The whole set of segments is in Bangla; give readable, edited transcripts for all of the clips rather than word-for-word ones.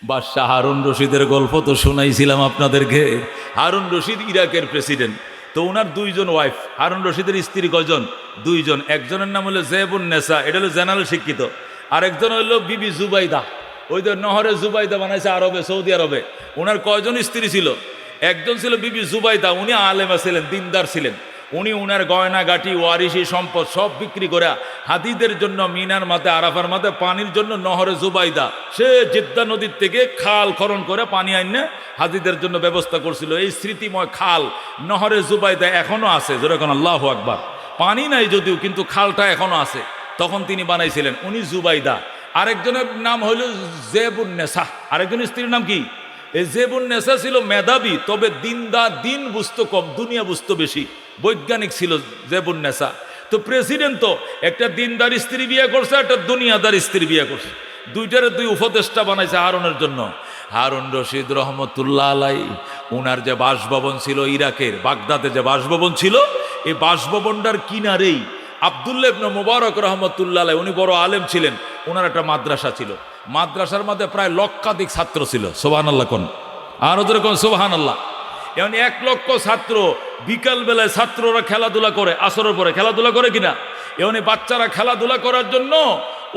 বাদশাহ হারুন রশিদের গল্প তো শোনাইছিলাম আপনাদেরকে। হারুন রশিদ ইরাকের প্রেসিডেন্ট। তো ওনার দুইজন ওয়াইফ। হারুন রশিদের স্ত্রী কয়জন? দুইজন। একজনের নাম হলো জেবুন নেসা, এটা হলো জেনারেল শিক্ষিত। আরেকজন হইল বিবি জুবাইদা, ওই যে নহরে জুবাইদা বানাইছে আরবে, সৌদি আরবে। ওনার কয়জন স্ত্রী ছিল? একজন ছিল বিবি জুবাইদা, উনি আলেমা ছিলেন, দিনদার ছিলেন। উনি উনার গয়নাগাটি ওয়ারিশি সম্পদ সব বিক্রি করে হাদিদের জন্য মিনার মাঠে আরাফার মাঠে পানির জন্য নহরে জুবাইদা, সে জিদ্দা নদীর থেকে খাল খনন করে পানি আইনে হাদিদের জন্য ব্যবস্থা করছিল। এই স্মৃতিময় খাল নহরে জুবাইদা এখনো আছে, যেরকম আল্লাহু আকবার। পানি নাই যদিও, কিন্তু খালটা এখনো আছে। তখন তিনি বানাইছিলেন, উনি জুবাইদা। আরেকজনের নাম হইল জেবুন নেসা। আরেকজন স্ত্রীর নাম কি? এই জেবুন নেসা ছিল মেধাবী, তবে দিনদার, দিন বুঝতো কম, দুনিয়া বুঝতো বেশি। বৈজ্ঞানিক ছিল জেবুন নেসা। তো প্রেসিডেন্ট তো একটা দিনদার স্ত্রী বিয়ে করছে, একটা দুনিয়াদার স্ত্রী বিয়ে করছে। দুইটারে দুই উপদেষ্টা বানাইছে হারুনের জন্য। হারুন রশিদ রহমতুল্লাহ আলাই, উনার যে বাসভবন ছিল ইরাকের বাগদাদে, যে বাসভবন ছিল, এই বাসভবনটার কিনারেই আব্দুল্লাহ ইবনে মুবারক রহমতুল্লাহ আলাই, উনি বড় আলেম ছিলেন। ওনার একটা মাদ্রাসা ছিল। মাদ্রাসার মধ্যে প্রায় লক্ষাধিক ছাত্র ছিল। সুবহানাল্লাহ কোন আর ওদের কোন সুবহানাল্লাহ। এমন 1 লক্ষ ছাত্র। বিকাল বেলায় ছাত্ররা খেলাধুলা করে, আসরের পরে খেলাধুলা করে কিনা, এমনি বাচ্চারা খেলাধুলা করার জন্য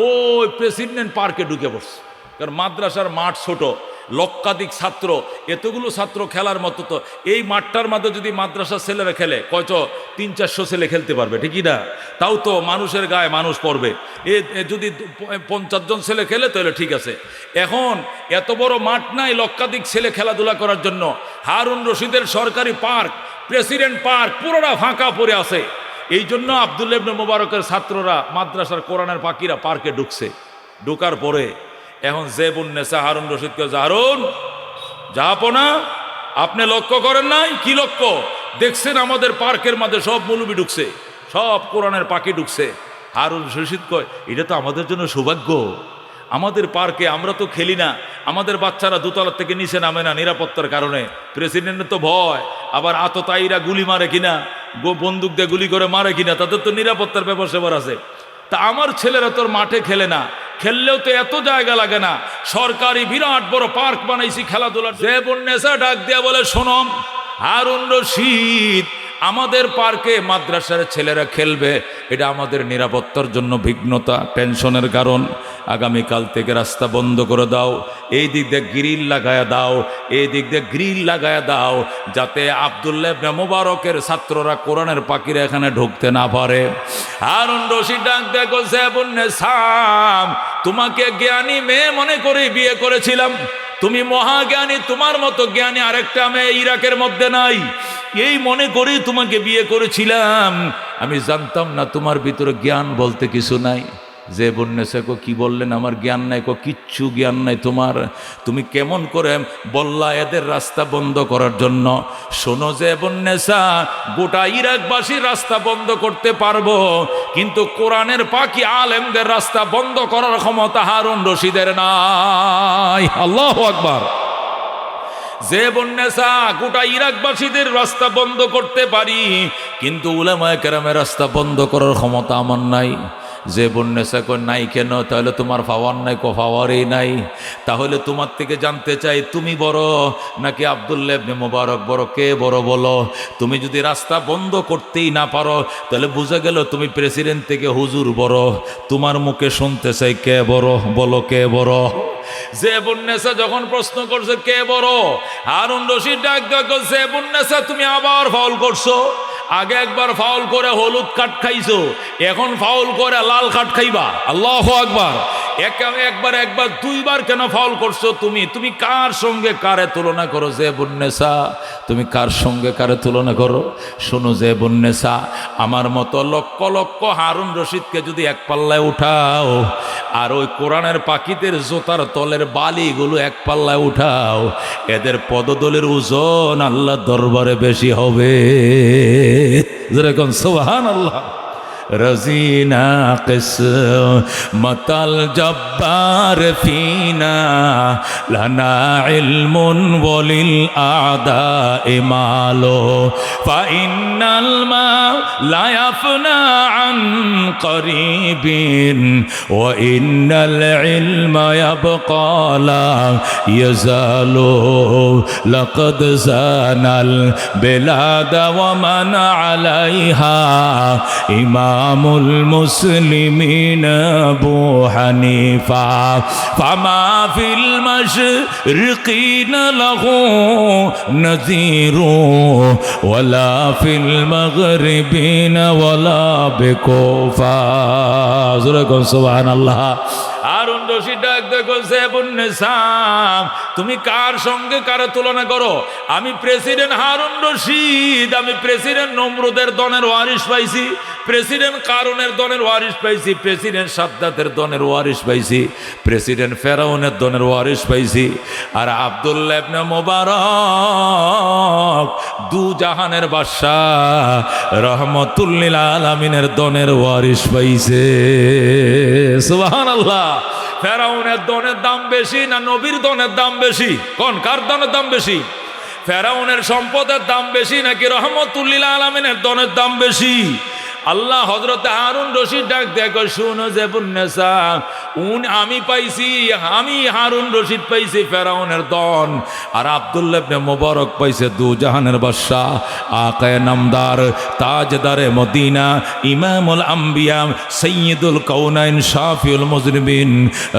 ওই প্রেসিডেন্ট পার্কে ঢুকে পড়ছে। কারণ মাদ্রাসার মাঠ ছোট, লক্ষাধিক ছাত্র, এতগুলো ছাত্র খেলার মতো। তো এই মাঠটার মধ্যে যদি মাদ্রাসার ছেলেরা খেলে, কয়তো 300-400 ছেলে খেলতে পারবে, ঠিকই না? তাও তো মানুষের গায়ে মানুষ পড়বে। যদি 50 জন ছেলে খেলে তাহলে ঠিক আছে। এখন এত বড় মাঠ নাই লক্ষাধিক ছেলে খেলাধুলা করার জন্য। হারুন রশিদের সরকারি পার্ক, প্রেসিডেন্ট পার্ক, পুরোটা ফাঁকা পড়ে আছে। এই জন্য আব্দুল্লাহ ইবনে মুবারকের ছাত্ররা, মাদ্রাসার কোরআনের পাখিরা পার্কে ঢুকছে। ঢোকার পরে এখন জেবুন নেসা হারুন রশিদকে, হারুন জাহাপনা, আপনি লক্ষ্য করেন নাই? কি লক্ষ্য দেখছেন? আমাদের পার্কের মধ্যে সব মৌলবি ঢুকছে, সব কোরআনের পাখি ঢুকছে। হারুন রশিদ কয়, এটা তো আমাদের জন্য সৌভাগ্য। আমাদের পার্কে আমরা তো খেলি না, আমাদের বাচ্চারা দোতলার থেকে নিচে নামে না নিরাপত্তার কারণে। প্রেসিডেন্টের তো ভয়, আবার আততায়ীরা গুলি মারে কিনা, বন্দুক দিয়ে গুলি করে মারে কিনা, তাদের তো নিরাপত্তার ব্যাপার সেবার আছে। তা আমার ছেলেরা তোর মাঠে খেলে না, খেললেও তো এত জায়গা লাগে না, সরকারি বিরাট বড় পার্ক বানাইছি খেলাধুলার। জেবুন নেসা ডাক দিয়া বলে, শোনম হারুন রশিদ, আমাদের পার্কে মাদ্রাসার ছেলেরা খেলবে, এটা আমাদের নিরাপত্তার জন্য বিঘ্নতা, টেনশনের কারণ। আগামীকাল থেকে রাস্তা বন্ধ করে দাও, এই দিক দিয়ে গ্রিল লাগায়া দাও, এই দিক দিয়ে গ্রিল লাগায়া দাও, যাতে আব্দুল্লাহ ইবনে মুবারকের ছাত্ররা, কোরআনের পাখিরা এখানে ঢুকতে না পারে। হারুন রশিদ ডাক দেখো, জেবুন নেসা, তোমাকে জ্ঞানী মেয়ে মনে করে বিয়ে করেছিলাম, তুমি মহাজ্ঞানী, তোমার মতো জ্ঞানী আরেকটা মেয়ে ইরাকের মধ্যে নাই, এই মনে করেই তোমাকে বিয়ে করেছিলাম। আমি জানতাম না তোমার ভিতরে জ্ঞান বলতে কিছু নাই। জেবুন নেসা কো, কি বললেন? আমার জ্ঞান নাই? কো, কিচ্ছু জ্ঞান নাই তোমার। তুমি কেমন করে বললা এদের রাস্তা বন্ধ করার জন্য? শোনো জেবুন নেসা, গোটা ইরাকবাসীর রাস্তা বন্ধ করতে পারবো, কিন্তু কোরআনের পাখি আলেমদের রাস্তা বন্ধ করার ক্ষমতা হারুন রশিদের নাই। আল্লাহু আকবার। জেবুন নেসা, গোটা ইরাকবাসীদের রাস্তা বন্ধ করতে পারি, কিন্তু উলামায়ে কেরামের রাস্তা বন্ধ করার ক্ষমতা আমার নাই। জেবুন নেসা কই, নাই কেন? তাহলে তোমার পাওয়ার নাই? কো, পাওয়ারই নাই। তাহলে তোমার থেকে জানতে চাই, তুমি বড় নাকি আব্দুল্লাহ ইবনে মুবারক বড়? কে বড় বলো? তুমি যদি রাস্তা বন্ধ করতেই না পারো, তাহলে বুঝা গেল তুমি প্রেসিডেন্ট থেকে হুজুর বড়। তোমার মুখে শুনতে চাই, কে বড়? বলো, কে বড়? জেবুন নেসা যখন প্রশ্ন করছে কে বড়, হারুন রশিদ ডাক দেখো, জেবুন নেসা, তুমি আবার ফাউল করছো। আগে একবার ফাউল করে হলুদ কাঠ খাইছো, এখন ফাউল করে লাল কাঠ খাইবা। আল্লাহু আকবার। একবার দুইবার কেন ফাউল করছো? তুমি কার সঙ্গে কারে তুলনা করো? জেবুন নেসা, তুমি কার সঙ্গে কারে তুলনা করো? শোনো জেবুন নেসা, আমার মতো লক্ষ লক্ষ হারুন রশিদকে যদি এক পাল্লায় উঠাও, আর ওই কোরআনের পাখিদের জোতার তলের বালিগুলো এক পাল্লায় উঠাও, এদের পদদলের ওজন আল্লাহর দরবারে বেশি হবে। যেরকম সুবহানাল্লাহ। رزينا قسمة الجبار فينا لنا علم وللأعداء مال فإن الماء لا يفنى عن قريب وإن العلم يبقى لا يزال لقد زان البلاد ومن عليها إمام المسلمين أبو حنيفة فما في المشرقين له نذير ولا في المغربين ولا بكوفة سبحان الله হারুন রশিদ ডাক দেখো জেবুন্নেসা তুমি কার সঙ্গে কার তুলনা করো আমি প্রেসিডেন্ট হারুন রশিদ আমি প্রেসিডেন্ট নমরুদের দনের ওয়ারিশ পাইছি প্রেসিডেন্ট কারুনের দনের ওয়ারিশ পাইছি প্রেসিডেন্ট সাদ্দাতের দনের ওয়ারিশ পাইছি প্রেসিডেন্ট ফেরাউনের দনের ওয়ারিশ পাইছি আর আব্দুল্লাহ ইবনে মুবারক দু জাহানের বাদশাহ রহমতুল লিল আলামিনের দনের ওয়ারিশ পাইছে সুবহানাল্লাহ ফেরাউনের দনের দাম বেশি না নবীর দনের দাম বেশি কোন কার দনের দাম বেশি ফেরাউনের সম্পদের দাম বেশি নাকি রহমতুল লিল আলামিনের দনের দাম বেশি আল্লাহ হযরত হারুন রশিদ ডাক দেখো শুনো জেবুন্নেসা আমি পাইছি আমি হারুন রশিদ পাইছি ফেরাউনের দন আর আব্দুল্লাহ ইবনে মুবারক পাইছে দু জাহানের বাদশা আকায়ে নামদার তাজদারে মদিনা ইমামুল আম্বিয়া সাইয়্যিদুল কাউনাইন শাফিউল মুজরিমিন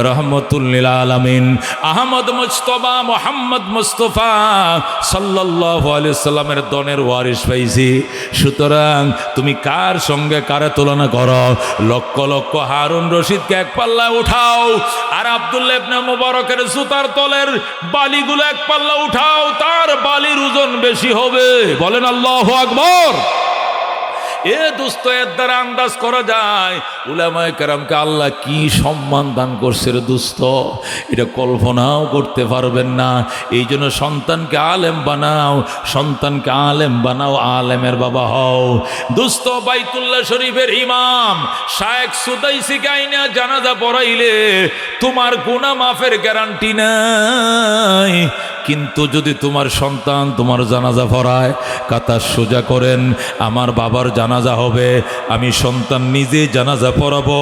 রাহমাতুল লিল আলামিন আহমদ মুজতবা মুহাম্মদ মুস্তাফা সাল্লাল্লাহু আলাইহি সাল্লামের দনের ওয়ারিশ পাইছি সুতরাং তুমি কার সঙ্গে কারে তুলনা করো লক্ষ লক্ষ হারুন রশিদকে এক পাল্লা উঠাও আর আব্দুল্লাহ ইবনে মুবারকের জুতার তলের বালিগুলো এক পাল্লা উঠাও তার বালির ওজন বেশি হবে বলেন আল্লাহু আকবার এ দোস্ত এর দ্বারা আন্দাজ করা যায় উলামায়ে কেরামকে আল্লাহ কি সম্মান দান করছে রে দোস্ত এটা কল্পনাও করতে পারবেন না এই জন্য সন্তানকে আলেম বানাও সন্তানকে আলেম বানাও আলেমের বাবা হও দোস্ত বাইতুল্লাহ শরীফের ইমাম শায়েখ সুদাইসিকে আইনা জানাজা পড়াইলে তোমার গুনাহ মাফের গ্যারান্টি নাই কিন্তু যদি তোমার সন্তান তোমার জানাজা পড়ায় কাতার সোজা করেন আমার বাবার জানাজা হবে আমি সন্তান নিজে জানাজা পড়াবো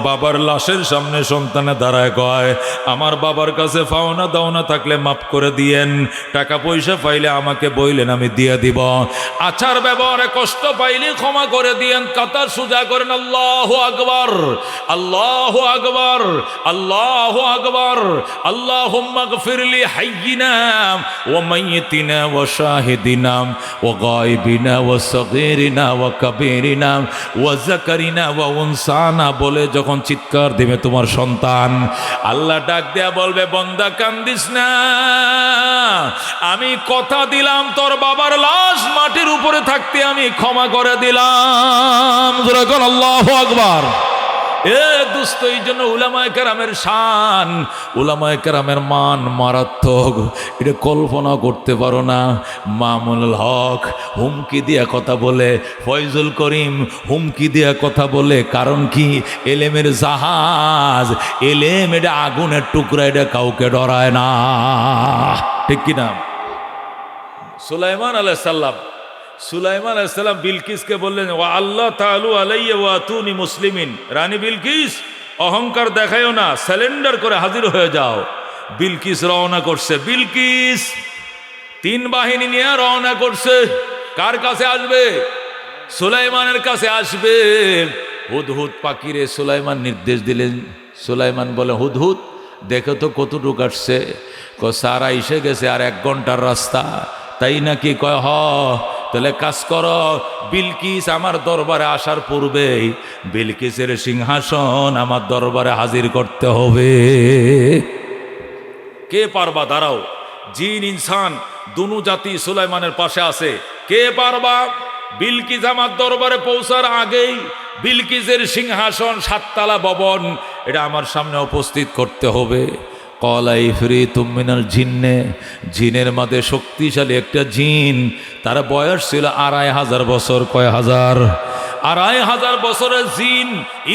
বাবার লাশের সামনে সন্তানে দাঁড়ায় কয় আমার বাবার কাছে পাওনা দাওনা থাকলে মাফ করে দিয়েন টাকা পয়সা পাইলে আমাকে বইলেন আমি দিয়ে দিব আচার ব্যবহারে কষ্ট পাইলে ক্ষমা করে দিয়েন কাতার সোজা করেন আল্লাহু আকবার আল্লাহু আকবার আল্লাহু আকবার আল্লাহুম্মা গফিরলি হাইয়িনা وميتنا وشاهدنا وغائبنا وصغيرنا وكبيرنا وذكرنا وانثانا বলে যখন চিৎকার দিবে তোমার সন্তান আল্লাহ ডাক দেয়া বলবে বান্দা কান্দিস না আমি কথা দিলাম তোর বাবার লাশ মাটির উপরে থাকতে আমি ক্ষমা করে দিলাম জোরে বল আল্লাহু আকবার এ দোস্ত এই জন্য উলামায়ে কেরামের শান উলামায়ে কেরামের মান মারাত্মক এটা কল্পনা করতে পারো না মামুনুল হক হুমকি দিয়া কথা বলে ফয়জুল করিম হুমকি দিয়া কথা বলে কারণ কি এলেমের জাহাজ এলেম এটা আগুনের টুকরা এটা কাউকে ডরায় না ঠিক কিনা সুলাইমান আলাইহিস সালাম বিলকিসকে বললেন ওয়া আল্লাহ তাআলু আলাইয়া ওয়া আতুনি মুসলিমিন রানী বিলকিস অহংকার দেখায়ও না স্যালেন্ডার করে হাজির হয়ে যাও বিলকিস রওনা করছে বিলকিস 3 বাহিনী নিয়ে রওনা করছে কার কাছে আসবে সুলাইমানের কাছে আসবে হুদহুদ পাখিরে সুলাইমান নির্দেশ দিলেন সুলাইমান বলে হুদহুদ দেখো তো কতটুকু আসছে সারা এসে গেছে আর 1 ঘন্টার রাস্তা তাই নাকি কয় হ তাহলে কাজ করো বিলকিস আমার দরবারে আসার পূর্বেই বিলকিসের সিংহাসন আমার দরবারে হাজির করতে হবে কে পারবা দাঁড়াও জিন ইনসান দুনো জাতি সুলাইমানের পাশে আছে কে পারবা বিলকিস আমার দরবারে পৌঁছার আগেই বিলকিসের সিংহাসন 7 তলা ভবন এটা আমার সামনে উপস্থিত করতে হবে কলা ইফরিতুম মিনাল জিন্নে জিনের মধ্যে শক্তিশালী একটা জিন তার বয়স ছিল 2500 বছর কয় হাজার 2500 বছরের জিন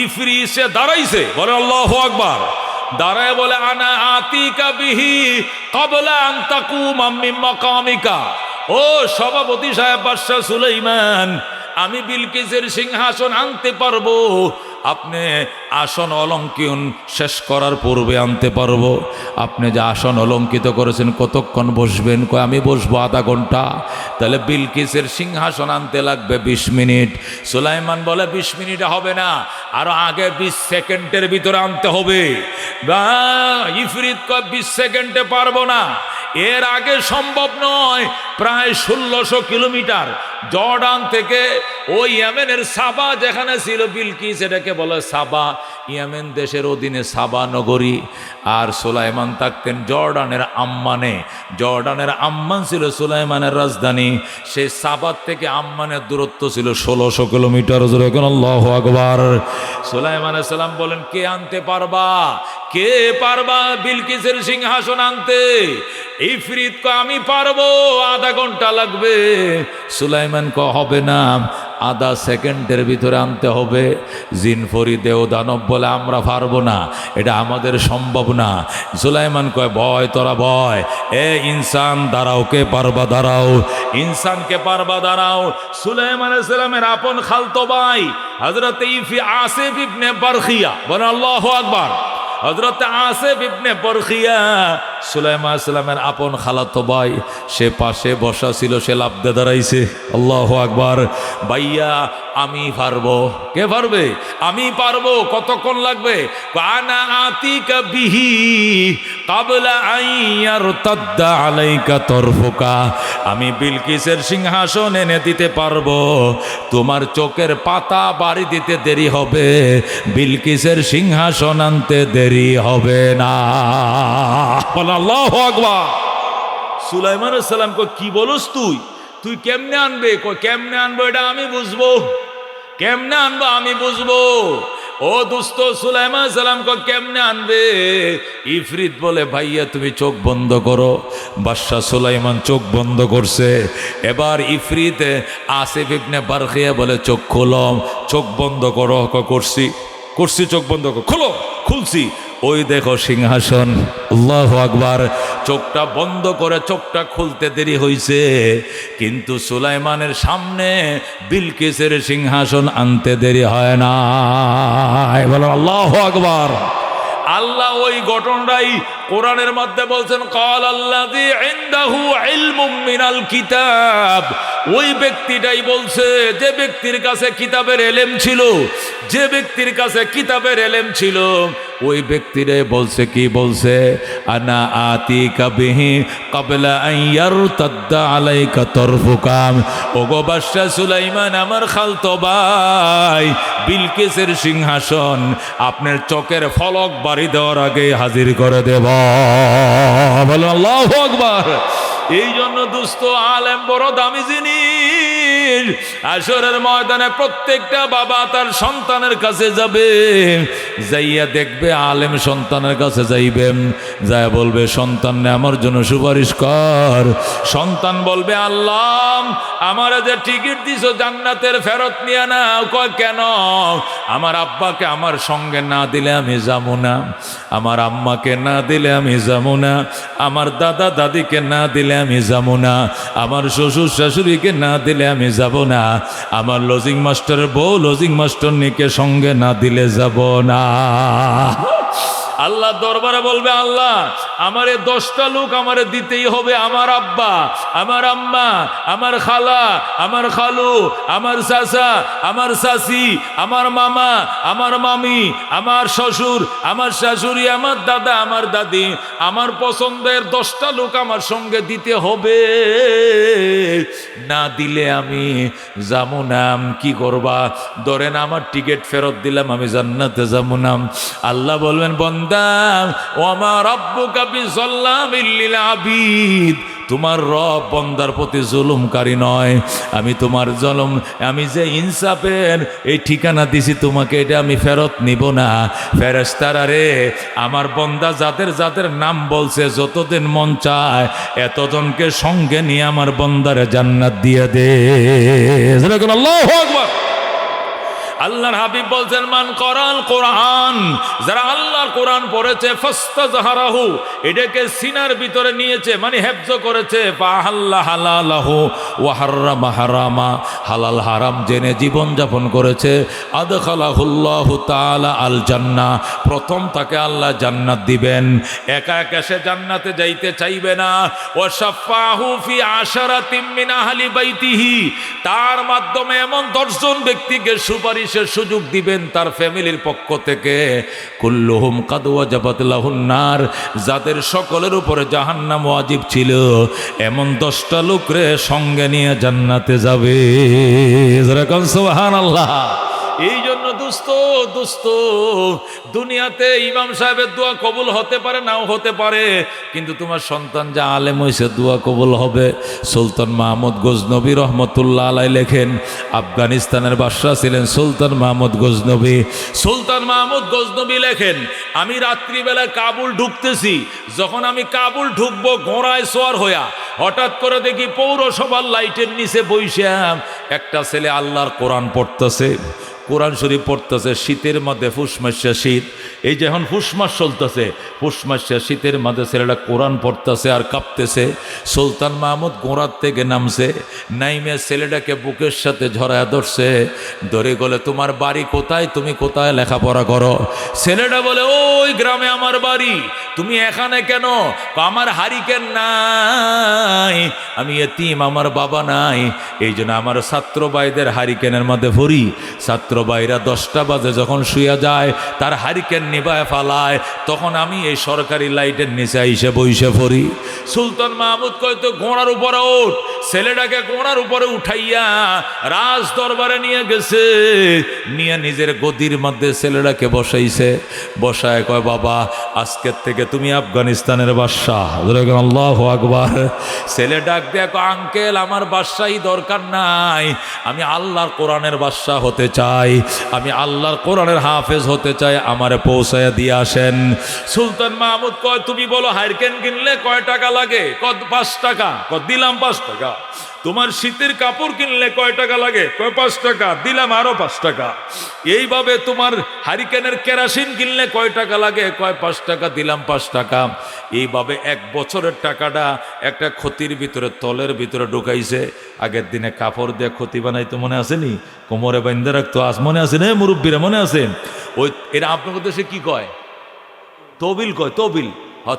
ইফরিত সে দাঁড়াইছে, বলে আল্লাহু আকবার। দাঁড়ায় বলে আনা আতিকা বিহি ক্বাবলা আন তাকুমা মিন মাকামিকা। ও সভাপতি সাহেব বাদশাহ সুলাইমান, আমি বিলকিসের সিংহাসন আনতে পারবো, আপনি আসন অলঙ্করণ শেষ করার পূর্বে আনতে পারবো। আপনি যে আসন অলঙ্কিত করেছেন কতক্ষণ বসবেন? কয় আমি বসবো আধা ঘন্টা। তাহলে বিলকিসের সিংহাসন আনতে লাগবে 20 মিনিট। সুলাইমান বলে 20 মিনিটে হবে না, আরো আগে 20 সেকেন্ডের ভিতরে আনতে হবে। ইফরিত কয় 20 সেকেন্ডে পারবো না, এর আগে সম্ভব নয়। প্রায় 1600 কিলোমিটার জর্ডান থেকে ওই ইয়েমেনের সাবা যেখানে ছিল বিলকিস, এটাকে বলে সাবা, ইয়েমেন দেশের অধীনে সাবা নগরী। আর সুলাইমান থাকতেন জর্ডানের আম্মানে। জর্ডানের আম্মান ছিল সুলাইমানের রাজধানী। সেই সাবার থেকে আম্মানের দূরত্ব ছিল 1600 কিলোমিটার। আল্লাহু আকবার। সুলাইমান আলাইহিস সালাম বলেন, কে আনতে পারবা? কে পারবা বিলকিসের সিংহাসন আনতে? ইফরিত কয় আমি পারবো, আধা ঘন্টা লাগবে। সুলাইমান কয় হবে না, আধা সেকেন্ডের ভিতরে আনতে হবে। জিন ফরিদেও দানব বলে আমরা পারবো না, এটা আমাদের সম্ভব না। সুলাইমান কয় ভয় তোরা ভয়, এ ইনসান দাঁড়াও, কে পারবা দাঁড়াও, ইনসানকে পারবা দাঁড়াও। সুলাইমান আলাইহিস সালামের আপন খালতো ভাই হযরত আসিফ ইবনে বারখিয়া, বলেন আল্লাহু আকবার। হযরত আসিফ ইবনে বারখিয়া সুলাইমান আলাইহিস সালামের আপন খালাতো ভাই, সে পাশে বসা ছিল, সে লাফ দিয়ে দাঁড়াইছে। আল্লাহু আকবার। ভাইয়া আমি পারবো। কে পারবে? আমি পারবো। কতক্ষণ লাগবে? আনা আতিকা বিহি ক্বাবলা আন ইয়ারতাদ্দা আলাইকা তরফুকা। আমি বিলকিসের সিংহাসন এনে দিতে পারবো, তোমার চোখের পাতা বাড়ি দিতে দেরি হবে, বিলকিসের সিংহাসন আনতে দেরি হবে না। আল্লাহু আকবার। সুলাইমান আলাইহিস সালাম কই কি বলস তুই? তুই কেমনে আনবে? কই কেমনে আনবো এটা আমি বুঝবো। কেমনে আনবো আমি বুঝবো। ও দোস্ত, সুলাইমান আলাইহিস সালাম কই কেমনে আনবে? ইফরিত বলে ভাইয়া তুমি চোখ বন্ধ করো। বাদশাহ সুলাইমান চোখ বন্ধ করছে। এবার ইফরিত আসিফ ইবনে বারখিয়া বলে চোখ খোলো। চোখ বন্ধ করো। করছি করছি, চোখ বন্ধ করো। খোলো। খুলছি। ওই দেখো সিংহাসন। আল্লাহু আকবার। চোখটা বন্ধ করে চোখটা খুলতে দেরি হয়েছে, কিন্তু সুলাইমানের সামনে বিলকিসের সিংহাসন আনতে দেরি হয় না। বলো আল্লাহু আকবার। আল্লাহ ওই ঘটনাটাই কোরআনের মধ্যে বলছেন, ক্বাল আল্লাযী ইনদাহু ইলমুম মিনাল কিতাব। ওই ব্যক্তিটাই বলছে, যে ব্যক্তির কাছে কিতাবের ইলম ছিল, যে ব্যক্তির কাছে কিতাবের ইলম ছিল, ওই ব্যক্তিরাই বলছে। কি বলছে? আনা আতিকা বিহি ক্বাবলা আন ইয়ারতাদ্দা আলাইকা তরফুকা। ওগো বাদশা সুলাইমান, আমার খালতো ভাই, বিলকিসের সিংহাসন আপনার চোখের ফলক বাড়ি দেওয়ার আগে হাজির করে দেব। বলো আল্লাহু আকবার। এই জন্য দুস্থ আলেম বড় দামি জিনিস। আসরের ময়দানে প্রত্যেকটা বাবা তার সন্তানের কাছে যাবে, যাইয়া দেখবে আলেম সন্তানের কাছে যাইবেন, যায় বলবে সন্তান আমার জন্য সুপারিশ কর। সন্তান বলবে আল্লাহ আমার যে টিকিট দিছো জান্নাতের ফেরত নিয়ে না। কয় কেন? আমার আব্বাকে আমার সঙ্গে না দিলে আমি যাবো না, আমার আম্মাকে না দিলে আমি যাবো না, আমার দাদা দাদিকে না দিলে আমি যাবো না, আমার শ্বশুর শাশুড়িকে না দিলে আমি যাব না, আমার লজিং মাস্টারের বউ লজিং মাস্টার নিকে সঙ্গে না দিলে যাব না। আল্লাহ দরবারে বলবে আল্লাহ আমারে 10টা লোক আমারে দিতেই হবে, আমার আব্বা, আমার আম্মা, আমার খালা, আমার খালু, আমার চাচা, আমার চাচি, আমার মামা, আমার মামি, আমার শ্বশুর, আমার শাশুড়ি, আমার দাদা, আমার দাদি, আমার পছন্দের 10টা লোক আমার সঙ্গে দিতে হবে, না দিলে আমি যাবো না। কি করবা? ধরেন আমার টিকিট ফেরত দিলাম, আমি জান্নাতে যাবো না। আল্লাহ বলবেন বান্দা ওমা রাব্বুকা বিযাল্লামিল লিল আবিদ, তোমার রব বান্দার প্রতি জুলুমকারী নয়। আমি তোমার জুলুম, আমি যে ইনসাফের এই ঠিকানা দিছি তোমাকে, এটা আমি ফেরত নিব না। ফেরেশতারা রে, আমার বান্দা যাদের যাদের নাম বলছে যতদিন মন চায় এতজনকে সঙ্গে নিয়ে আমার বান্দারে জান্নাত দিয়ে দে। আল্লাহু আকবার। আল্লাহর হাবিব বলছেন মান করাল কোরআন, যারা আল্লাহর কোরআন পড়েছে ফাস্তাজহারাহু, এটাকে সিনার ভিতরে নিয়েছে মানে হেফজ করেছে, ফাহাল্লা হালালাহু ওয়া হাররামা হারামা, হালাল হারাম জেনে জীবন যাপন করেছে, আদখালাহুল্লাহু তাআলা আল জান্নাহ, প্রথম তাকে আল্লাহ জান্নাত দিবেন। একা একা সে জান্নাতে যাইতে চাইবে না। ওয়া শাফাহু ফি আশারাতিম মিন আহলি বাইতিহি, তার মাধ্যমে এমন 10 জন ব্যক্তিকে সুপারিশের সুযোগ দিবেন তার ফ্যামিলির পক্ষ থেকে, কুল্লুহুম কাদ ওয়াজাবাত লাহুন নার, যাদের সকলের উপরে জাহান্নাম ওয়াজিব ছিল, এমন 10টা লোকরে সঙ্গে নিয়ে জান্নাতে যাবে। যারা কোন সুবহানাল্লাহ। এই জন্য দোস্ত দুনিয়াতে ইমাম সাহেবের দোয়া কবুল হতে পারে নাও হতে পারে, কিন্তু তোমার সন্তান যা আলেম হয়েছে দোয়া কবুল হবে। সুলতান মাহমুদ গজনবী রহমতুল্লাহ আলাইহি লেখেন, আফগানিস্তানের বাদশা ছিলেন সুলতান মাহমুদ গজনবী। সুলতান মাহমুদ গজনবী লেখেন, আমি রাত্রিবেলা কাবুল ঢুকতেছি, যখন আমি কাবুল ঢুকবো ঘোড়ায় সোয়ার হইয়া, হঠাৎ করে দেখি পৌরসভার লাইটের নিচে বইসা একটা ছেলে আল্লাহর কোরআন পড়তেছে, কোরআন শরীফ পড়তেছে। শীতের মধ্যে ফুসমাসা শীত, এই যে এখন ফুসমাস চলতেছে, ফুসমাসা শীতের মধ্যে ছেলেটা কোরআন পড়তেছে আর কাঁপতেছে। সুলতান মাহমুদ ঘোড়ার থেকে নামছে, নাইমে ছেলেটাকে বুকের সাথে ঝরায়া ধরছে, ধরে গেলে তোমার বাড়ি কোথায়, তুমি কোথায় লেখাপড়া করো? ছেলেটা বলে ওই গ্রামে আমার বাড়ি। তুমি এখানে কেন? আমার হারিকেন নাই, আমি এতিম, আমার বাবা নাই, এই জন্য আমার ছাত্র ভাইদের হারিকেনের মধ্যে ভরি। ছাত্র ভাইরা 10টা বাজে যখন শুয়ে যায়, তার হারিকেন নিভায় ফালায়, তখন আমি এই সরকারি লাইটের নিচে আইসে বইসে পড়ি। সুলতান মাহমুদ কয়তো ঘোড়ার উপরে ওঠ, ছেলেটাকে ঘোড়ার উপরে উঠাইয়া রাজ দরবারে নিয়ে গেছে, নিয়ে নিজের গদির মধ্যে ছেলেটাকে বসাইছে। বসায় কয়, বাবা আজকের থেকে তুমি আফগানিস্তানের বাদশাহ। আল্লাহু আকবার। ছেলে ডাক দিয়ে কয়, আঙ্কেল আমার বাদশাহী দরকার নাই, আমি আল্লাহর কোরআনের বাদশাহ হতে চাই, আমি আল্লাহর কোরআনের হাফেজ হতে চাই, আমারে পৌঁছায় দিয়ে আসেন। সুলতান মাহমুদ কয়, তুমি বলো হারকেন কিনলে কয় টাকা লাগে? 5 টাকা। দিলাম 5 টাকা। তোমার শীতের কাপড় কিনলে কয় টাকা লাগে? 5 টাকা। দিলাম আরো 5 টাকা। এইভাবে তোমার হারিকেনের কেরাসিন কিনলে কয় টাকা লাগে? 5 টাকা। দিলাম 5 টাকা। এইভাবে 1 বছরের টাকাটা একটা ক্ষতির ভিতরে, তলের ভিতরে ঢুকাইছে। আগের দিনে কাপড় দিয়ে ক্ষতি বানাইতো, মনে আসেনি? কোমরে বান্ধে রাখতো, আজ মনে আছে না মুরব্বীরা? মনে আছে? ওই এরা আপনার দেশে কি কয়? তবিল কয়। তবিল,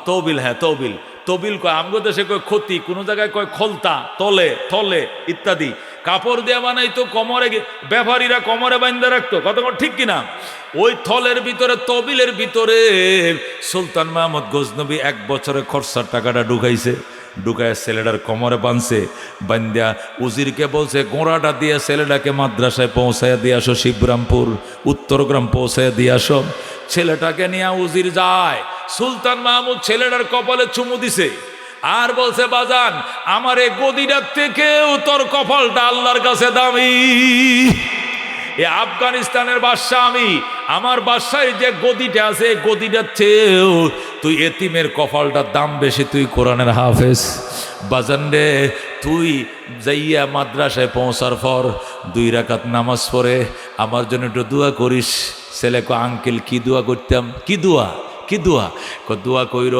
তবিল, হ্যাঁ তবিল। তবিল কয়। আমগো দেশে কয় ক্ষতি, কোনো জায়গায় কয় খলতা, তলে থলে ইত্যাদি। কাপড় দেওয়া বানাইতো, কোমরে ব্যাপারীরা কোমরে বান্ধে রাখতো। কথা ঠিক কিনা? ওই থলের ভিতরে, তবিলের ভিতরে সুলতান মাহমুদ গজনবী 1 বছরের খরচার টাকাটা ঢুকাইছে। ঢুকায় ছেলেটার কোমরে বাঁধছে, বান্ধিয়া উজিরকে বলছে ঘোড়াটা দিয়ে ছেলেটাকে মাদ্রাসায় পৌঁছায় দিয়ে আসো, শিবরামপুর উত্তরগ্রাম পৌঁছায় দিয়ে আসো। ছেলেটাকে নিয়ে উজির যায়। সুলতান মাহমুদ ছেলেটার কপালে চুমু দিছে আর বলছে, বাজান আমার এই গদিটার থেকেও তোর কপালটা আল্লাহর কাছে দামি। এ আফগানিস্তানের বাদশাহ আমি, আমার বাদশাহীর যে গদিটা আছে, গদিটার চেয়েও তুই এতিমের কপালটার দাম বেশি, তুই কোরআনের হাফেজ। বাজান রে, তুই যাইয়া মাদ্রাসায় পৌঁছার পর 2 রাকাত নামাজ পড়ে আমার জন্য একটু দোয়া করিস। ছেলে কো, আঙ্কেল কি দোয়া করতাম? কি দোয়া? কি দোয়া? দোয়া কইর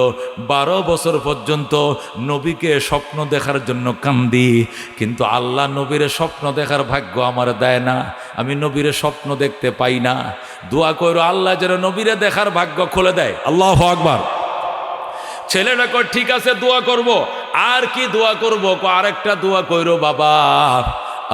12 বছর পর্যন্ত নবীকে স্বপ্ন দেখার জন্য কান্দি, কিন্তু আল্লাহ নবীরে স্বপ্ন দেখার ভাগ্য আমার দেয় না, আমি নবীরে স্বপ্ন দেখতে পাই না। দোয়া কইর আল্লাহ যেন নবীরে দেখার ভাগ্য খুলে দেয়। আল্লাহু আকবার। ছেলেটা কয়, ঠিক আছে দোয়া করব। আর কি দোয়া করব? আরেকটা দোয়া কইর বাবা,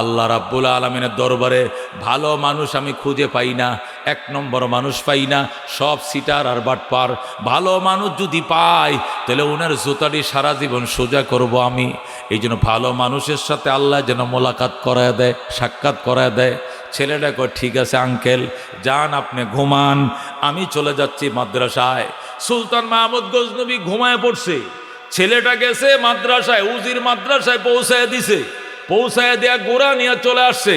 আল্লাহ রাব্বুল আলামিনের দরবারে ভালো মানুষ আমি খুঁজে পাই না, 1 নম্বর মানুষ পাই না, সব সিটার আর বাটপার। ভালো মানুষ যদি পাই তাহলে ওনার জুতাটি সারা জীবন সোজা করব আমি। এই জন্য ভালো মানুষের সাথে আল্লাহ যেন মোলাকাত করায় দেয়, সাক্ষাৎ করায় দেয়। ছেলেটা কয়, ঠিক আছে আঙ্কেল যান, আপনি ঘুমান, আমি চলে যাচ্ছি মাদ্রাসায়। সুলতান মাহমুদ গজনবী ঘুমায় পড়ছে। ছেলেটা গেছে মাদ্রাসায়, উজির মাদ্রাসায় পৌঁছায় দিছে। পৌঁছায় দেয়া গোড়া নিয়ে চলে আসছে।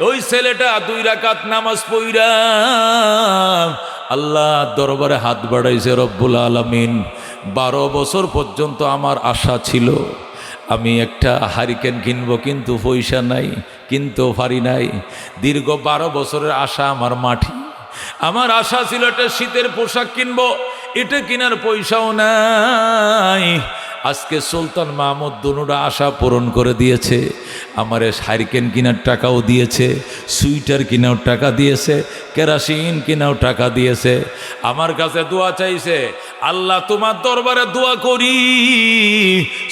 ওই ছেলেটা 2 রাকাত নামাজ পইরা আল্লাহ দরবারে হাত বাড়াইছে, রব্বুল আলামিন 12 বছর পর্যন্ত আমার আশা ছিল, আমি একটা হারিকেন কিনবো, কিন্তু পয়সা নাই, কিনতেও পারি নাই। দীর্ঘ 12 বছরের আশা আমার মাটি। আমার আশা ছিল একটা শীতের পোশাক কিনবো, এটা কেনার পয়সাও নাই। আজকে সুলতান মাহমুদ দুনুরা আশা পূরণ করে দিয়েছে। আমার হারিকেন কেনার টাকাও দিয়েছে, সুইটার কেনার টাকা দিয়েছে, কেরাসিন কেনার টাকা দিয়েছে। আমার কাছে দোয়া চাইছে, আল্লাহ তোমার দরবারে দোয়া করি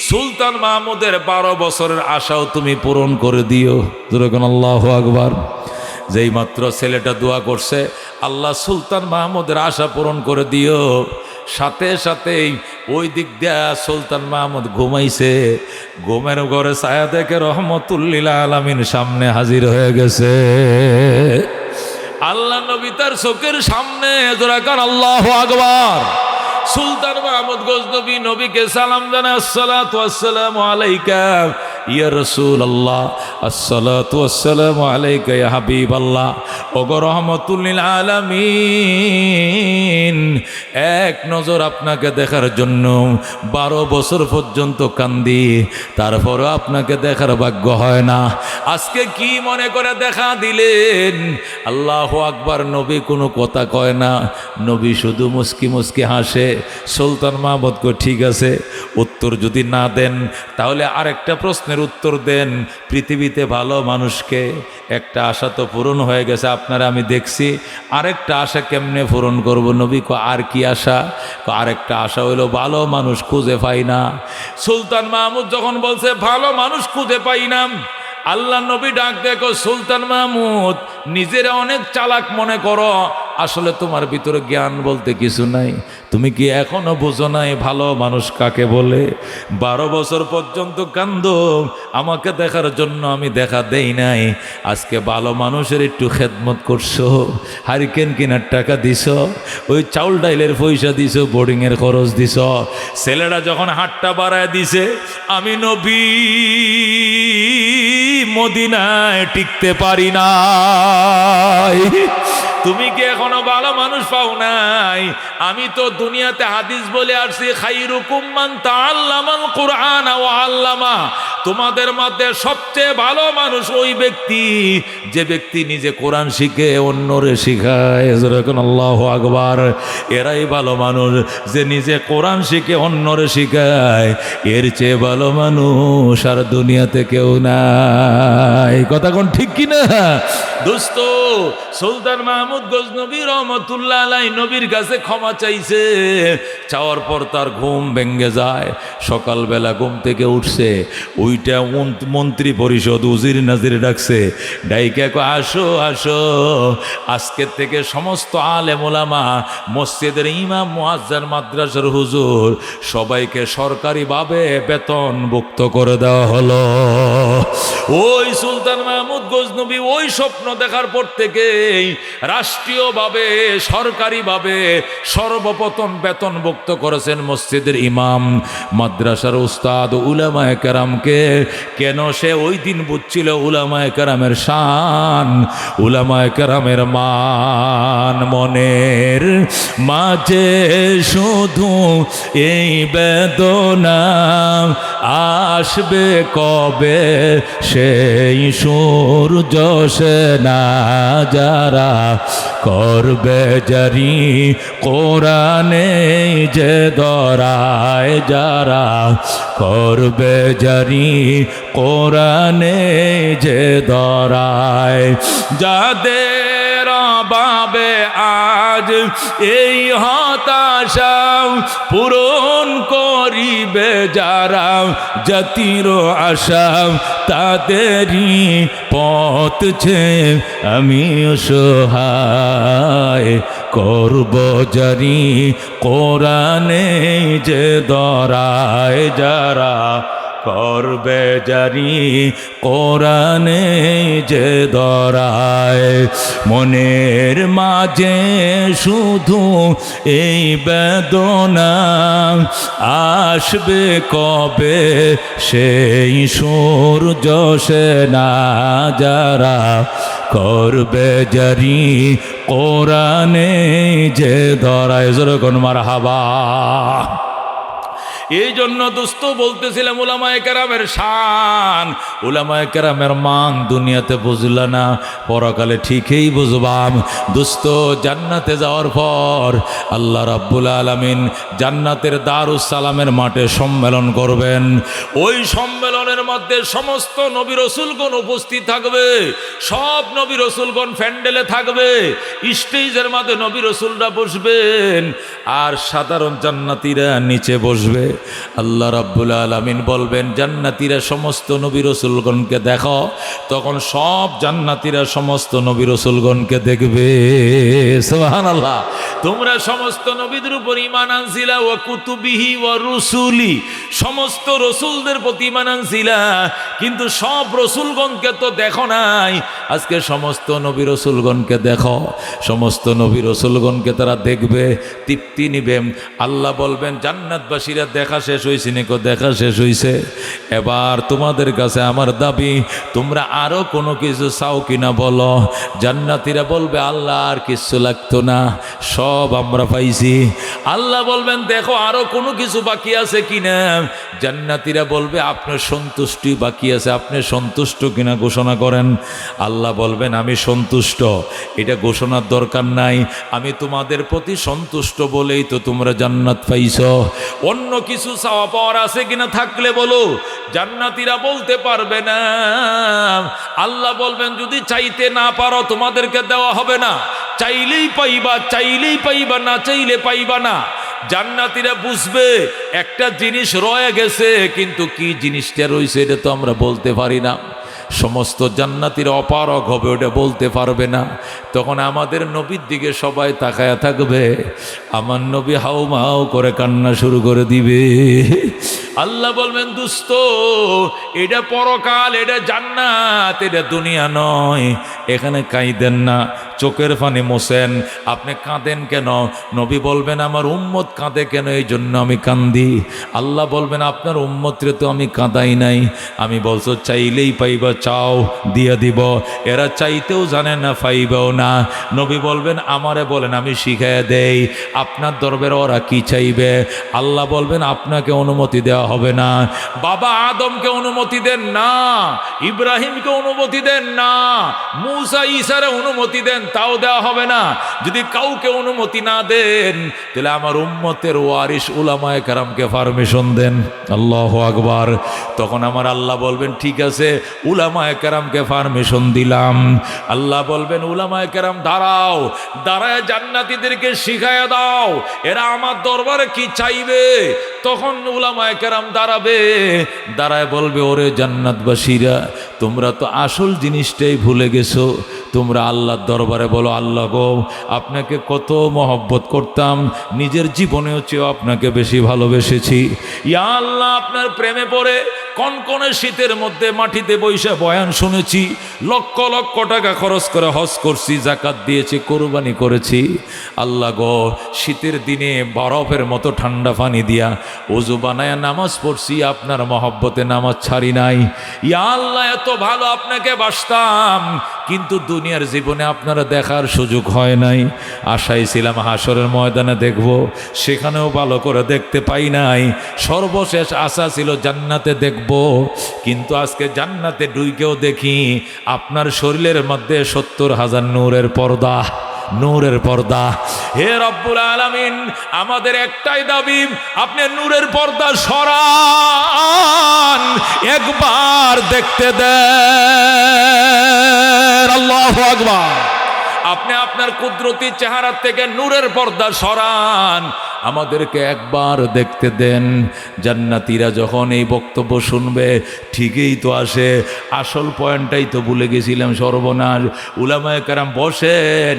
সুলতান মাহমুদের 12 বছরের আশাও তুমি পূরণ করে দিও। যেরকম আল্লাহু আকবার। যেই মাত্র ছেলেটা দোয়া করছে, আল্লাহ সুলতান মাহমুদের আশা পূরণ করে দিও, সাথে সাথেই ওই দিক দিয়া সুলতান মাহমুদ ঘুমাইছে। ঘুমের ঘরে ছায়া দেখে রহমতুল্লিল আলামিন সামনে হাজির হয়ে গেছে। আল্লাহ নবী তার চোখের সামনে। জোরাকার আল্লাহু আকবার। সুলতান মাহমুদ গজনবী নবীকে সালাম জানায়, আসসালাতু ওয়াসসালামু আলাইকা ইয়া রাসূলুল্লাহ, আসসালাতু ওয়াসসালামু আলাইকা ইয়া হাবিবাল্লাহ। ওগো রহমাতুল্লিল আলামিন, এক নজর আপনাকে দেখার জন্য 12 বছর পর্যন্ত কান্দি, তারপরও আপনাকে দেখার ভাগ্য হয় না। আজকে কি মনে করে দেখা দিলেন? আল্লাহু আকবার। নবী কোনো কথা কয় না, নবী শুধু মুস্কি মুস্কি হাসে। সুলতান মাহমুদ কো ঠিক আছে, উত্তর যদি না দেন তাহলে আরেকটা প্রশ্নের উত্তর দেন। পৃথিবীতে ভালো মানুষকে একটা আশা তো পূরণ হয়ে গেছে, আপনারা আমি দেখছি, আরেকটা আশা কেমনে পূরণ করব? নবী কো আর কি আশা? আরেকটা আশা হইল ভালো মানুষ খুঁজে পাই না। সুলতান মাহমুদ যখন বলছে ভালো মানুষ খুঁজে পাই না, আল্লাহ নবী ডাক দেখো, সুলতান মাহমুদ নিজেরা অনেক চালাক মনে করো, আসলে তোমার ভিতরে জ্ঞান বলতে কিছু নাই। তুমি কি এখনো বোঝো নাই ভালো মানুষ কাকে বলে? 12 বছর পর্যন্ত কান্দো, আমাকে দেখার জন্য আমি দেখা দেই নাই। আজকে ভালো মানুষের একটু খেদমত করছো, হারিকেন কেনার টাকা দিছ, ওই চাউল ডাইলের পয়সা দিছ, বোর্ডিংয়ের খরচ দিছ। ছেলেরা যখন হাতটা বাড়ায় দিছে, আমি নবী মদিনায় টিকতে পারি না। তুমি কি এখনো ভালো মানুষ পাও নাই? আমি তো দুনিয়াতে হাদিস বলে আসছি, খাইরুকুম মান তাআল্লামাল কুরআন ওয়া আল্লামা। তোমাদের মধ্যে সবচেয়ে ভালো মানুষ ওই ব্যক্তি যে ব্যক্তি নিজে কোরআন শিখে অন্যরে শিখায়। যেরকম আল্লাহু আকবার। এরাই ভালো মানুষ, যে নিজে কোরআন শিখে অন্যরে শিখায়। এর চেয়ে ভালো মানুষ আর দুনিয়াতে কেউ নাই। কথা কোন ঠিক কিনা দোস্ত? সুলতান মাহমুদ গজনবী রহমতুল্লাহ আলাইহি নবীর কাছে ক্ষমা চাইছে। চাওয়ার পর তার ঘুম ভেঙে যায়। সকালবেলা ঘুম থেকে উঠছে, ওইটা মন্ত্রী পরিষদ উজির নাজির ডাকছে, ডাইকে আসো আসো, আজকের থেকে সমস্ত আলেম ওলামা, মসজিদের ইমাম, মুয়াজ্জিন, মাদ্রাসার হুজুর সবাইকে সরকারিভাবে বেতনভুক্ত করে দেওয়া হলো। ওই সুলতান মাহমুদ গজনবী ওই স্বপ্ন দেখার পর থেকেই রাষ্ট্রীয়ভাবে, সরকারিভাবে সর্বপ্রথম বেতনভুক্ত করেছেন মসজিদের ইমাম, মাদ্রাসার উস্তাদ, উলামায়ে কেরামকে। কেন? সে ওই দিন বুঝছিল উলামায়ে কেরামের শান, উলামায়ে কেরামের মান। মনের মাঝে শুধু এই বেদনা, আসবে কবে সেই সূর্য সেনা, যারা করবে জারি কোরআনে যে দরায়, যারা করবে জারি কোরআনে যে দরায়, যাদের বাবে আজ এই হতাশা পূরণ করিবে যারা জাতির আশা, তাদেরই পথ ছে আমি অসহায়, করব জারি কোরআনে যে দরায়, যারা করবে জারি কোরআনে যে দরায়। মনের মাঝে শুধু এই বেদনা, আসবে কবে সেই সূর্য সেনা, যারা করবে জারি কোরআনে যে দরায়। যেরকম মারহাবা। এই জন্য দোস্ত বলতেছিলাম উলামায়ে কেরামের শান, উলামায়ে কেরামের মান দুনিয়াতে বুঝলা না, পরকালে ঠিকই বুঝবাম। দোস্ত জান্নাতে যাওয়ার পর আল্লাহ রাব্বুল আলামিন জান্নাতের দারুস সালামের মাঠে সম্মেলন করবেন। ওই সম্মেলনের মধ্যে সমস্ত নবী রাসূলগণ উপস্থিত থাকবে, সব নবী রাসূলগণ প্যান্ডেলে থাকবে, স্টেজের মধ্যে নবী রাসূলরা বসবেন আর সাধারণ জান্নাতীরা নিচে বসবে। আল্লাহ রাব্বুল আলামিন বলবেন জান্নাতীরা সমস্ত নবী রাসূলগণকে দেখো, তখন সব জান্নাতীরা সমস্ত নবী রাসূলগণকে দেখবে। সুবহানাল্লাহ। তোমরা সমস্ত নবীদের উপর ঈমান আনছিলা, ওয়া কুতুবিহি ওয়া রুসুলি, সমস্ত রসুলদের প্রতি ঈমান আনছিলা, কিন্তু সব রসুলগণকে তো দেখো নাই। আজকে সমস্ত নবী রসুলগণকে দেখো, সমস্ত নবী রসুলগণকে তারা দেখবে, তৃপ্তি নিবে। আল্লাহ বলবেন জান্নাতবাসীরা দেখা শেষ হয়েছে নাকি? দেখা শেষ হয়েছে। এবার তোমাদের কাছে আমার দাবি, তোমরা আরো কোনো কিছু চাও কিনা বলো। জান্নাতীরা বলবে আল্লাহ আর কিছু লাগতো না, সব আমরা পাইছি। আল্লাহ বলবেন দেখো আরো কোনো কিছু বাকি আছে কিনা। জান্নাতীরা বলবে আপনার সন্তুষ্টি বাকি আছে, আপনি সন্তুষ্ট কিনা ঘোষণা করেন। আল্লাহ বলবেন আমি সন্তুষ্ট, এটা ঘোষণার দরকার নাই, আমি তোমাদের প্রতি সন্তুষ্ট বলেই তো তোমরা জান্নাত পাইছো। অন্য কিছু চাওয়া পাওয়ার আছে কিনা থাকলে বলো। জান্নাতীরা বলতে পারবে না। আল্লাহ বলবেন যদি চাইতে না পারো তোমাদেরকে দেওয়া হবে না, চাইলেই পাইবা, চাইলেই পাইবা, না চাইলে পাইবা না। জান্নাতীরা বুঝবে একটা জিনিস রয়ে গেছে, কিন্তু কি জিনিসটা রয়েছে এটা তো আমরা বলতে পারি না। সমস্ত জান্নাতীরা অপারগ হবে, ওটা বলতে পারবে না। তখন আমাদের নবীর দিকে সবাই তাকায়া থাকবে, আমার নবী হাউমাউ করে কান্না শুরু করে দিবে। আল্লাহ বলবেন দুস্ত এটা পরকাল, এটা জান্নাত, এটা দুনিয়া নয়, এখানে কাঁদেন না, চোখের পানি মোছেন। আপনি কাঁদেন কেন? নবী বলবেন আমার উম্মত কাঁদে কেন, এই জন্য আমি কান্দি। আল্লাহ বলবেন আপনার উম্মতরে তো আমি কাঁদাই নাই, আমি বলছো চাইলেই পাইবা, চাও দিয়ে দিব। এরা চাইতেও জানে না, পাইবেও না। নবী বলবেন আমারে বলেন আমি শিখাইয়া দেই, আপনার দরবারে ওরা কি চাইবে। আল্লাহ বলবেন আপনাকে অনুমতি দেওয়া হবে না। বাবা আদমকে অনুমতি দেন না, ইব্রাহিমকে অনুমতি দেন না, মুসা ঈসারে অনুমতি দেন, তাও দেওয়া হবে না। যদি কাউকে অনুমতি না দেন তাহলে আমার উম্মতের ওয়ারিস উলামায়ে কেরামকে পারমিশন দেন। আল্লাহু আকবার। তখন আমার আল্লাহ বলবেন ঠিক আছে উলামায়ে কেরামকে পারমিশন দিলাম। আল্লাহ বলবেন উলামায়ে কেরাম দাঁড়াও, দাঁড়ায় জান্নাতীদেরকে শিখায়া দাও এরা আমার দরবারে কি চাইবে। তখন উলামায়ে কেরাম দাঁড়াবে, দাঁড়ায় বলবে ওরে জান্নাতবাসীরা তোমরা তো আসল জিনিসটাই ভুলে গেছো। তোমরা আল্লাহর দরবারে বলো আল্লাহ গো আপনাকে কত মহব্বত করতাম, নিজের জীবনেও চেয়েও আপনাকে বেশি ভালোবেসেছি। ইয়া আল্লাহ আপনার প্রেমে পড়ে কনকনে শীতের মধ্যে মাটিতে বৈশা বয়ান শুনেছি, লক্ষ লক্ষ টাকা খরচ করে হজ করছি, জাকাত দিয়েছি, কোরবানি করেছি। আল্লাহ গো শীতের দিনে বরফের মতো ঠান্ডা পানি দিয়া ওযু বানায়া নামাজ পড়ছি, আপনার মহব্বতে নামাজ ছাড়ি নাই। ইয়া আল্লাহ এত ভালো আপনাকে বাসতাম, কিন্তু দুনিয়ার জীবনে আপনারা দেখার সুযোগ হয় নাই। আশাই ছিলাম হাসরের ময়দানে দেখব, সেখানেও ভালো করে দেখতে পাই নাই। সর্বশেষ আশা ছিল জান্নাতে দেখব, কিন্তু আজকে জান্নাতে ডুইকেও দেখি আপনার শরীরের মধ্যে 70,000 নূরের পর্দা, নূরের পর্দা। হে রব্বুল আলামিন আমাদের একটাই দাবি, আপনি নূরের পর্দা সরান, একবার দেখতে দেন। আল্লাহু আকবার। আপনি আপনার কুদরতি চেহারা থেকে নূরের পর্দা সরান, আমাদেরকে একবার দেখতে দেন। জান্নাতীরা যখন এই বক্তব্য শুনবে ঠিকই তো আসে, আসল পয়েন্টটাই তো ভুলে গেছিলাম, সর্বনাশ। উলামায়ে কেরাম বসেন,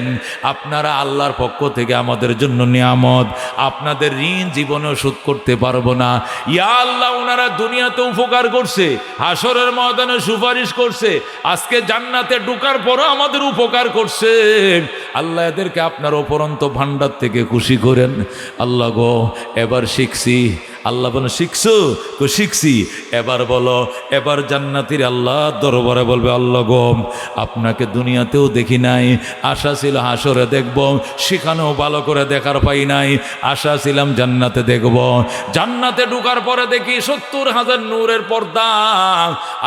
আপনারা আল্লাহর পক্ষ থেকে আমাদের জন্য নিয়ামত, আপনাদের ঋণ জীবনেও শোধ করতে পারবো না। ইয়া আল্লাহ ওনারা দুনিয়াতে উপকার করছে, হাসরের ময়দানে সুপারিশ করছে, আজকে জান্নাতে ঢোকার পরও আমাদের উপকার করছে। আল্লাহ এদেরকে আপনার অপরন্ত ভান্ডার থেকে খুশি করেন। আল্লাহ গো এবার শিখছি আল্লাহ বলো শিখছো? কো শিখছি। এবার বলো, এবার জান্নাতীর আল্লাহ দরবারে বলবে, আল্লাহ গো আপনাকে দুনিয়াতেও দেখি নাই, আশা ছিল হাসরে দেখব, সেখানেও ভালো করে দেখার পাই নাই, আশা ছিলাম জান্নাতে দেখব। জান্নাতে ঢোকার পরে দেখি 70,000 নূরের পর্দা।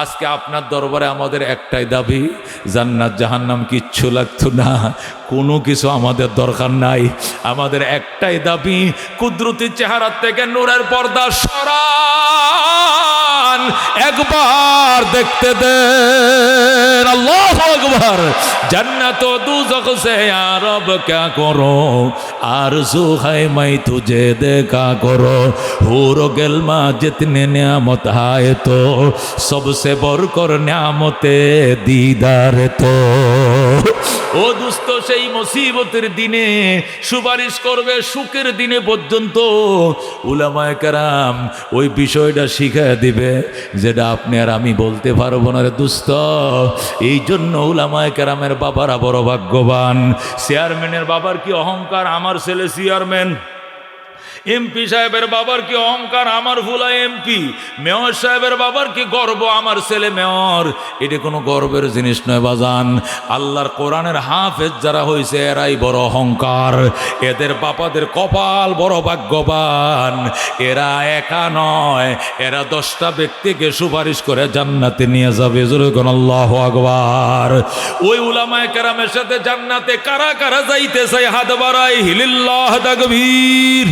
আজকে আপনার দরবারে আমাদের একটাই দাবি, জান্নাত জাহান্নাম কিচ্ছু লাগতো না, কোনো কিছু আমাদের দরকার নাই। আমাদের একটাই দাবি, কুদরতি চেহারা থেকে নূরের পর্দা সরান, একবার দেখতে দেন। আল্লাহু আকবার। জান্নাত ও দুজখ সে আরব क्या करो, आरज़ू है मैं तुझे देखा करो, हूर गिल्मा जितने नियामत है तो सबसे बढ़कर नियामते दीदार तो। ও দুস্থ, সেই মুসিবতের দিনে সুপারিশ করবে, সুখের দিনে পর্যন্ত উলামায়ে কেরাম ওই বিষয়টা শিখিয়ে দিবে যেটা আপনি আর আমি বলতে পারবো না রে দুস্থ। এই জন্য উলামায়ে কেরামের বাবারা বড় ভাগ্যবান। চেয়ারম্যানের বাবার কি অহংকার, আমার ছেলে চেয়ারম্যান। এমপি সাহেবের বাবার কি অহংকার, আমার ফুলা এমপি। মেয়র সাহেবের বাবার কি গর্ব, আমার ছেলে মেয়র। এটা কোনো গর্বের জিনিস নয় বাজান। আল্লাহর কোরআনের হাফেজ যারা হয়েছে এরাই বড় অহংকার, এদের বাবাদের কপাল বড় ভাগ্যবান। এরা একা নয়, এরা 10টা ব্যক্তিকে সুপারিশ করে জান্নাতে নিয়ে যাবে। জোরে কোন আল্লাহু আকবার। ওই উলামায়ে কেরামের সাথে জান্নাতে কারা কারা যাইতে চাই? হাত বাড়াই, হিলিল্লাহ তাকবীর।